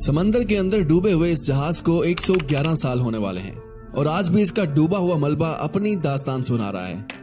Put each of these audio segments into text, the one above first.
समंदर के अंदर डूबे हुए इस जहाज को 111 साल होने वाले हैं और आज भी इसका डूबा हुआ मलबा अपनी दास्तान सुना रहा है।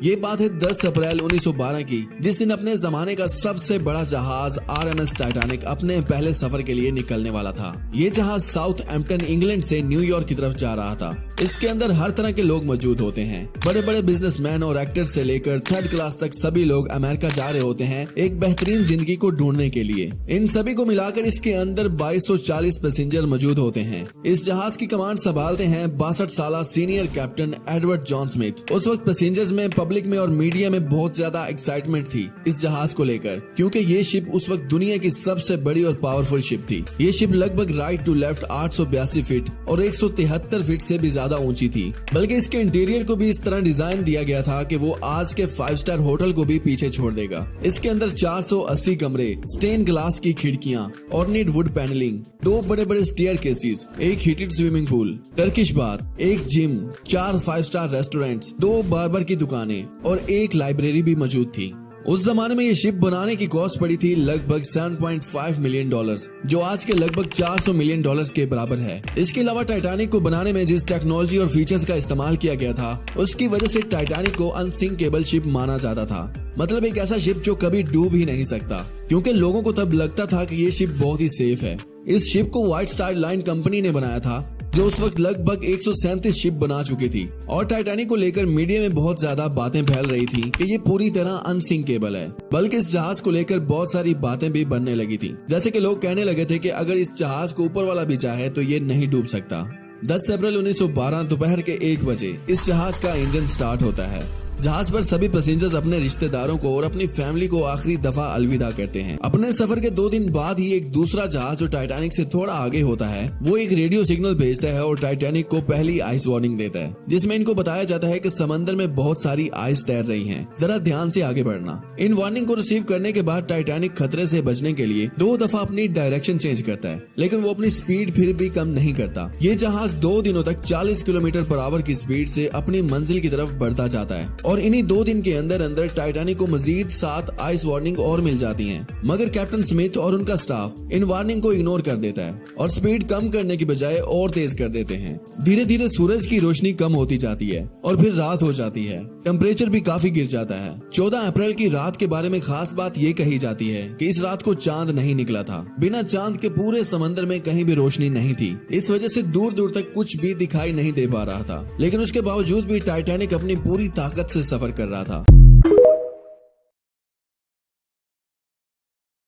ये बात है 10 अप्रैल 1912 की, जिस दिन अपने जमाने का सबसे बड़ा जहाज आरएमएस टाइटैनिक अपने पहले सफर के लिए निकलने वाला था। ये जहाज साउथहैम्पटन इंग्लैंड से न्यूयॉर्क की तरफ जा रहा था। इसके अंदर हर तरह के लोग मौजूद होते हैं, बड़े बड़े बिजनेसमैन और एक्टर से लेकर थर्ड क्लास तक सभी लोग अमेरिका जा रहे होते हैं एक बेहतरीन जिंदगी को ढूंढने के लिए। इन सभी को मिलाकर इसके अंदर 2240 पैसेंजर मौजूद होते हैं। इस जहाज की कमांड संभालते हैं 62 साल senior captain Edward John Smith. उस वक्त पैसेंजर्स में, पब्लिक में और मीडिया में बहुत ज्यादा एक्साइटमेंट थी इस जहाज को लेकर, क्योंकि ये शिप उस वक्त दुनिया की सबसे बड़ी और पावरफुल शिप थी। ये शिप लगभग राइट टू लेफ्ट 882 फीट और 173 फीट से भी ज्यादा ऊंची थी। बल्कि इसके इंटीरियर को भी इस तरह डिजाइन दिया गया था कि वो आज के 5 स्टार होटल को भी पीछे छोड़ देगा। इसके अंदर 480 कमरे, स्टेन ग्लास की खिड़कियां, ऑर्नेट वुड पैनलिंग, 2 बड़े बड़े स्टेयर केसेस, एक heated swimming pool, Turkish bath, एक जिम, 4 5 स्टार रेस्टोरेंट्स, 2 बार्बर की दुकानें और एक लाइब्रेरी भी मौजूद थी। उस जमाने में ये शिप बनाने की कॉस्ट पड़ी थी लगभग $7.5 मिलियन, जो आज के लगभग $400 मिलियन के बराबर है। इसके अलावा टाइटैनिक को बनाने में जिस टेक्नोलॉजी और फीचर्स का इस्तेमाल किया गया था, उसकी वजह से टाइटैनिक को अनसिंकेबल शिप माना जाता था। मतलब एक ऐसा शिप जो कभी डूब ही नहीं सकता, क्योंकि लोगों को तब लगता था कि ये शिप बहुत ही सेफ है। इस शिप को व्हाइट स्टार लाइन कंपनी ने बनाया था, जो उस वक्त लगभग 137 शिप बना चुकी थी। और टाइटैनिक को लेकर मीडिया में बहुत ज्यादा बातें फैल रही थी कि ये पूरी तरह अनसिंकेबल है। बल्कि इस जहाज को लेकर बहुत सारी बातें भी बनने लगी थी, जैसे कि लोग कहने लगे थे कि अगर इस जहाज को ऊपर वाला भी चाहे तो ये नहीं डूब सकता। 10 अप्रैल 1912 दोपहर के 1 बजे इस जहाज का इंजन स्टार्ट होता है। जहाज पर सभी पैसेंजर्स अपने रिश्तेदारों को और अपनी फैमिली को आखिरी दफा अलविदा कहते हैं। अपने सफर के 2 दिन बाद ही एक दूसरा जहाज जो टाइटैनिक से थोड़ा आगे होता है, वो एक रेडियो सिग्नल भेजता है और टाइटैनिक को पहली आइस वार्निंग देता है, जिसमें इनको बताया जाता है कि समंदर में बहुत सारी आइस तैर रही है, जरा ध्यान से आगे बढ़ना। इन वार्निंग को रिसीव करने के बाद टाइटैनिक खतरे से बचने के लिए 2 दफा अपनी डायरेक्शन चेंज करता है, लेकिन वो अपनी स्पीड फिर भी कम नहीं करता। ये जहाज 2 दिनों तक 40 किलोमीटर पर आवर की स्पीड से अपनी मंजिल की तरफ बढ़ता जाता है और इन्हीं 2 दिन के अंदर अंदर टाइटैनिक को मजीद 7 आइस वार्निंग और मिल जाती हैं। मगर कैप्टन स्मिथ और उनका स्टाफ इन वार्निंग को इग्नोर कर देता है और स्पीड कम करने की बजाय और तेज कर देते हैं। धीरे धीरे सूरज की रोशनी कम होती जाती है और फिर रात हो जाती है। टेम्परेचर भी काफी गिर जाता है। 14 अप्रैल की रात के बारे में खास बात ये कही जाती है कि इस रात को चांद नहीं निकला था। बिना चांद के पूरे समंदर में कहीं भी रोशनी नहीं थी। इस वजह से दूर दूर तक कुछ भी दिखाई नहीं दे पा रहा था, लेकिन उसके बावजूद भी टाइटैनिक अपनी पूरी ताकत से सफर कर रहा था।